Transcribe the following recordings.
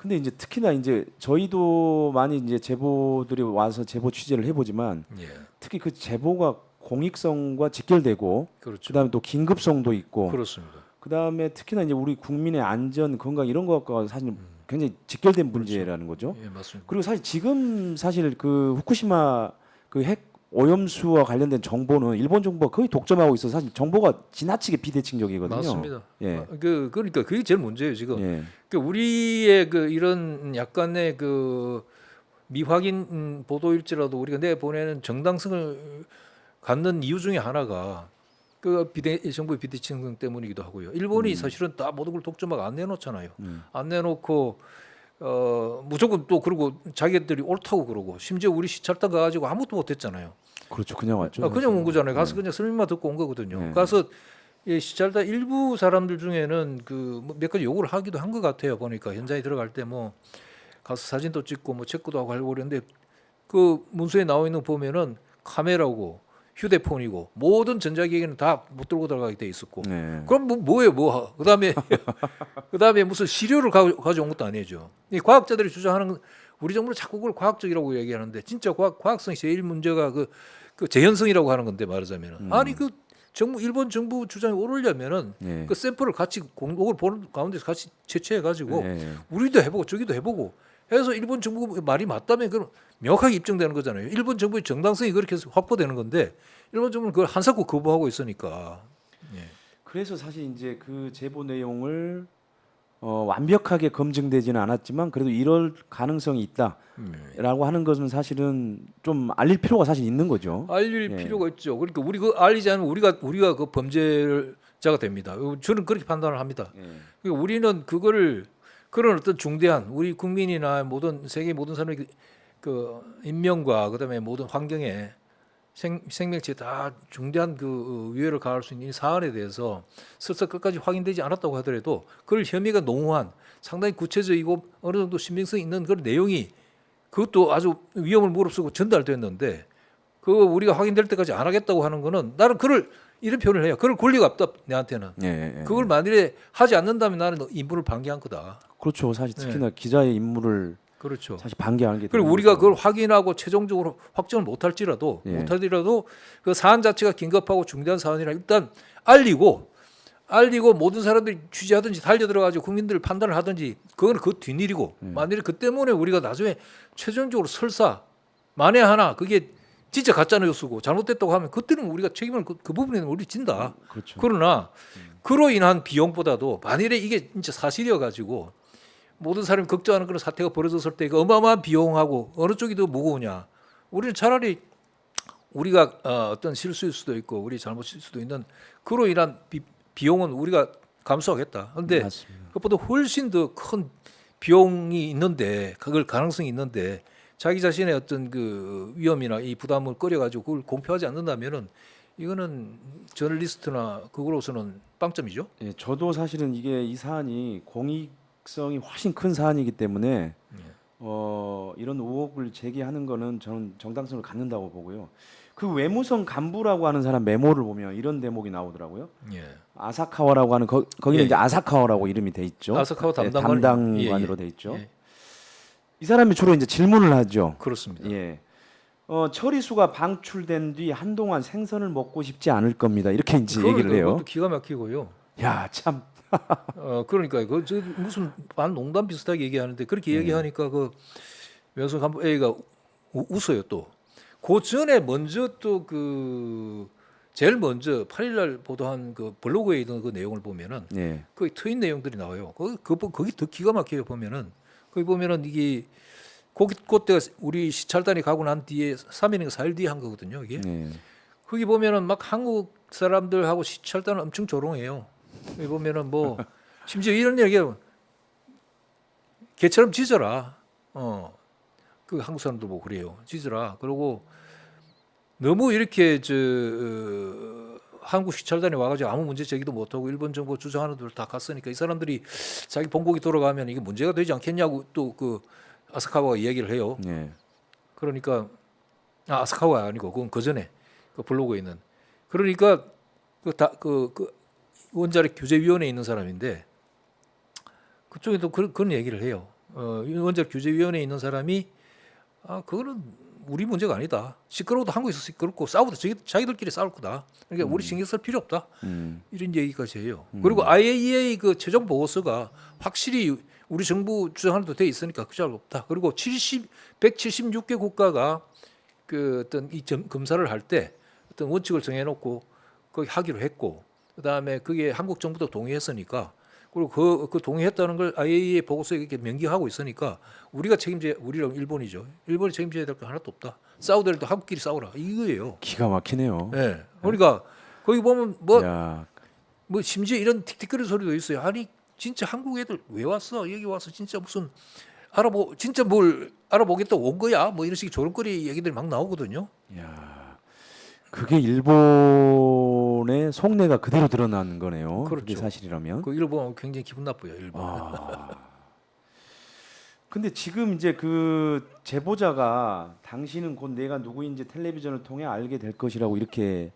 근데 이제 특히나 이제 저희도 많이 이제 제보들이 와서 제보 취재를 해보지만 예, 특히 그 제보가 공익성과 직결되고 그렇죠. 그다음에 또 긴급성도 있고 그렇습니다. 그다음에 특히나 이제 우리 국민의 안전 건강 이런 것과 사실 굉장히 직결된 그렇죠. 문제라는 거죠. 예, 맞습니다. 그리고 사실 지금 사실 그 후쿠시마 그 핵 오염수와 관련된 정보는 일본 정부가 거의 독점하고 있어서 사실 정보가 지나치게 비대칭적이거든요. 맞습니다. 예. 그러니까 그게 제일 문제예요 지금. 예. 우리의 그 이런 약간의 그 미확인 보도일지라도 우리가 내보내는 정당성을 갖는 이유 중에 하나가 그 정부의 비대칭성 때문이기도 하고요. 일본이 사실은 다 모든 걸 독점하고 안 내놓잖아요. 안 내놓고 무조건 또 그러고 자기들이 옳다고 그러고 심지어 우리 시찰단 가가지고 아무것도 못했잖아요. 그렇죠. 그냥 왔죠. 그냥 온 거잖아요. 가서 그냥 설명만 듣고 온 거거든요. 네. 가서 이 시찰단 일부 사람들 중에는 그 몇 가지 요구를 하기도 한 것 같아요. 보니까 현장에 들어갈 때 뭐 가서 사진도 찍고 뭐 체크도 하고 하려고 그랬는데 그 문서에 나와 있는 거 보면은 카메라고 휴대폰이고 모든 전자기기는 다 못 들고 들어가게 돼 있었고 네. 그럼 뭐예요 뭐 그다음에 그다음에 무슨 시료를 가져온 것도 아니죠. 이 과학자들이 주장하는 건 우리 정부는 자꾸 그걸 과학적이라고 얘기하는데 진짜 과학성이 제일 문제가 그 재현성이라고 하는 건데 말하자면은 아니 그 정부 일본 정부 주장이 오르려면은 네. 그 샘플을 같이 공복을 보는 가운데서 같이 채취해 가지고 네. 우리도 해보고 저기도 해보고 해서 일본 정부 말이 맞다면 그럼 명확하게 입증되는 거잖아요. 일본 정부의 정당성이 그렇게 해서 확보되는 건데 일본 정부는 그걸 한사코 거부하고 있으니까. 예. 그래서 사실 이제 그 제보 내용을 완벽하게 검증되지는 않았지만 그래도 이럴 가능성이 있다라고 하는 것은 사실은 좀 알릴 필요가 사실 있는 거죠. 알릴 예. 필요가 있죠. 그러니까 우리 그 알리지 않으면 우리가 그 범죄자가 됩니다. 저는 그렇게 판단을 합니다. 예. 그러니까 우리는 그거를 그런 어떤 중대한 우리 국민이나 모든 세계 모든 사람의 그 인명과 그다음에 모든 환경에 생명체에 다 중대한 그 위해를 가할 수 있는 이 사안에 대해서 설사 끝까지 확인되지 않았다고 하더라도 그걸 혐의가 농후한 상당히 구체적이고 어느 정도 신빙성 있는 그런 내용이 그것도 아주 위험을 무릅쓰고 전달됐는데 그거 우리가 확인될 때까지 안 하겠다고 하는 거는 나는 그걸 이런 표현을 해요. 그럴 권리가 없다 내한테는. 예. 그걸 만일에 하지 않는다면 나는 인물을 방기한 거다. 그렇죠. 사실 특히나 기자의 임무를 그렇죠. 사실 방기하는 게 그리고 우리가 그걸 확인하고 최종적으로 확정을 못할지라도 예. 그 사안 자체가 긴급하고 중대한 사안이라 일단 알리고 모든 사람들이 취재하든지 달려들어가지고 국민들 판단을 하든지 그건 그 뒷일이고 만일에 그 때문에 우리가 나중에 최종적으로 설사 만에 하나 그게 진짜 가짜 뉴스고 잘못됐다고 하면 그때는 우리가 책임을 그 부분에는 우리 진다. 그렇죠. 그러나 그로 인한 비용보다도 만일에 이게 진짜 사실이어 가지고 모든 사람이 걱정하는 그런 사태가 벌어졌을 때 그 어마어마한 비용하고 어느 쪽이 더 무거우냐. 우리는 차라리 우리가 어떤 실수일 수도 있고 우리 잘못일 수도 있는 그로 인한 비용은 우리가 감수하겠다. 그런데 맞습니다. 그것보다 훨씬 더 큰 비용이 있는데 그걸 가능성이 있는데 자기 자신의 어떤 그 위험이나 이 부담을 꺼려가지고 그걸 공표하지 않는다면은 이거는 저널리스트나 그거로서는 빵점이죠. 예, 저도 사실은 이게 이 사안이 공익성이 훨씬 큰 사안이기 때문에 이런 의혹을 제기하는 거는 저는 정당성을 갖는다고 보고요. 그 외무성 간부라고 하는 사람 메모를 보면 이런 대목이 나오더라고요. 예. 아사카와라고 하는 거기는 예, 이제 예. 아사카와라고 이름이 돼 있죠. 아사카와 예, 담당관이- 담당관으로 예, 돼 있죠. 예. 이 사람이 주로 이제 질문을 하죠. 그렇습니다. 예. 처리수가 방출된 뒤 한동안 생선을 먹고 싶지 않을 겁니다. 이렇게 이제 얘기를 해요. 그것도 기가 막히고요. 야, 참. 그러니까 저 무슨 반 농담 비슷하게 얘기하는데 그렇게 얘기하니까 그 외선 간부 A가 웃어요 또. 그 전에 먼저 또 그 제일 먼저 8일날 보도한 그 블로그에 있는 그 내용을 보면은 예. 거기 트인 내용들이 나와요. 거기 더 기가 막혀요 보면은. 거기 보면은 이게 그때가 우리 시찰단이 가고 난 뒤에 3일인가 4일 뒤에 한 거거든요. 이게. 예. 거기 보면은 막 한국 사람들하고 시찰단은 엄청 조롱해요. 여기 보면은 뭐 심지어 이런 얘기해요. 개처럼 짖어라. 그 한국 사람들 보고 그래요. 짖어라. 그리고 너무 이렇게 한국 시찰단에 와가지고 아무 문제 제기도 못하고 일본 정부 주장하는 데를 다 갔으니까 이 사람들이 자기 본국이 돌아가면 이게 문제가 되지 않겠냐고 또 그 아사카와가 이야기를 해요. 예. 그러니까 아사카와 아니고 그건 그 전에 그 블로그에 있는 그러니까 그 원자력 규제위원회에 있는 사람인데 그쪽에도 그런 얘기를 해요. 원자력 규제위원회에 있는 사람이 그거는 우리 문제가 아니다. 시끄러워도 한국에서 시끄럽고 싸우도 자기들끼리 싸울 거다. 그러니까 우리 신경 쓸 필요 없다. 이런 얘기까지 해요. 그리고 IAEA 그 최종 보고서가 확실히 우리 정부 주장하는 대로 돼 있으니까 그 잘 없다. 그리고 176개 국가가 그 어떤 이 검사를 할 때 어떤 원칙을 정해놓고 거기 하기로 했고, 그다음에 그게 한국 정부도 동의했으니까, 그리고 그 동의했다는 걸 IAEA 보고서에 이렇게 명기하고 있으니까 우리가 우리랑 일본이죠. 일본이 책임져야 될 거 하나도 없다. 싸우더라도 한국끼리 싸우라 이거예요. 기가 막히네요. 네. 그러니까 거기 보면 뭐 야, 심지어 이런 틱틱거리는 소리도 있어요. 아니 진짜 한국 애들 왜 왔어? 여기 와서 진짜 무슨 진짜 뭘 알아보겠다고 온 거야? 뭐 이런 식의 조롱거리 얘기들이 막 나오거든요. 야, 그게 일본의 속내가 그대로 드러나는 거네요. 그게 그렇죠. 사실이라면. 그 일본 굉장히 기분 나빠요. 일본. 근데 지금 이제 그 제보자가 당신은 곧 내가 누구인지 텔레비전을 통해 알게 될 것이라고 이렇게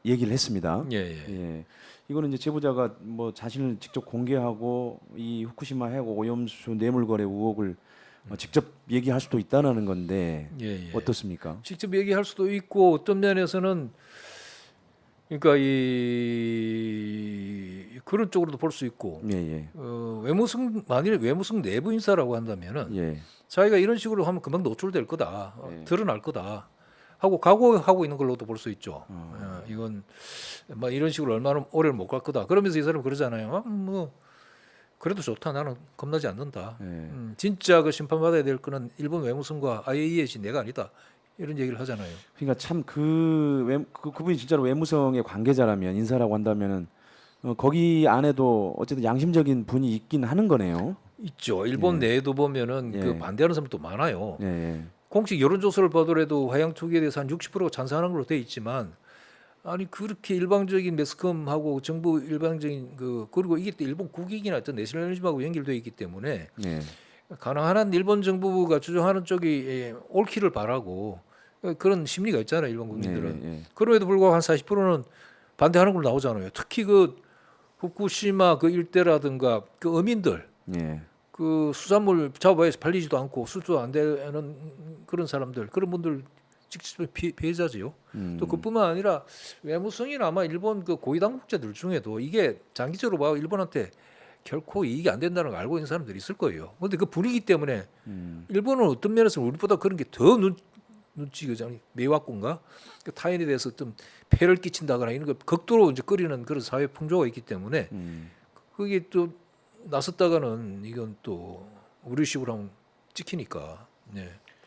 얘기를 했습니다. 예, 예. 예. 이거는 이제 제보자가 뭐 자신을 직접 공개하고 이 후쿠시마 해고 오염수 뇌물 거래 의혹을 직접 얘기할 수도 있다는 건데 예, 예. 어떻습니까? 직접 얘기할 수도 있고 어떤 면에서는 그러니까 그런 쪽으로도 볼 수 있고 예, 예. 만일 외무성 내부 인사라고 한다면은 예. 자기가 이런 식으로 하면 금방 노출될 거다, 예. 드러날 거다 하고 각오하고 있는 걸로도 볼 수 있죠. 이건 막 이런 식으로 얼마나 오래 못 갈 거다. 그러면서 이 사람 그러잖아요. 뭐 그래도 좋다. 나는 겁나지 않는다. 예. 진짜 그 심판받아야 될 거는 일본 외무성과 IAEA지 내가 아니다. 이런 얘기를 하잖아요. 그러니까 참 그분이 진짜로 외무성의 관계자라면 인사라고 한다면은 거기 안에도 어쨌든 양심적인 분이 있긴 하는 거네요. 있죠. 일본 내에도 보면은 예. 그 반대하는 사람도 많아요. 예, 예. 공식 여론조사를 봐더라도 화양 투기에 대해서 한 60%가 찬성하는 걸로 돼 있지만, 아니 그렇게 일방적인 매스컴하고 정부 일방적인 그리고 이게 또 일본 국익이나 어떤 내셔널리즘하고 연결돼 있기 때문에 예. 가능한 한 일본 정부가 주장하는 쪽이 옳기를 바라고 그런 심리가 있잖아요. 일본 국민들은. 예, 예. 그럼에도 불구하고 한 40%는 반대하는 걸로 나오잖아요. 특히 그 후쿠시마 그 일대라든가 그 어민들, 예. 그 수산물 잡아봐야 팔리지도 않고 수도 안 되는 그런 사람들, 그런 분들 직접 피해자지요. 또 그뿐만 아니라 외무성이나 아마 일본 그 고위 당국자들 중에도 이게 장기적으로 봐 일본한테 결코 이익이 안 된다는 걸 알고 있는 사람들이 있을 거예요. 그런데 그 분위기 때문에 일본은 어떤 면에서 우리보다 그런 게 더 눈치가 매화꾼가 그 타인에 대해서 좀 폐를 끼친다거나 이런 거 극도로 이제 끓이는 그런 사회 풍조가 있기 때문에 그게 또 나섰다가는 이건 또 우리 식으로 하면 찍히니까. 네.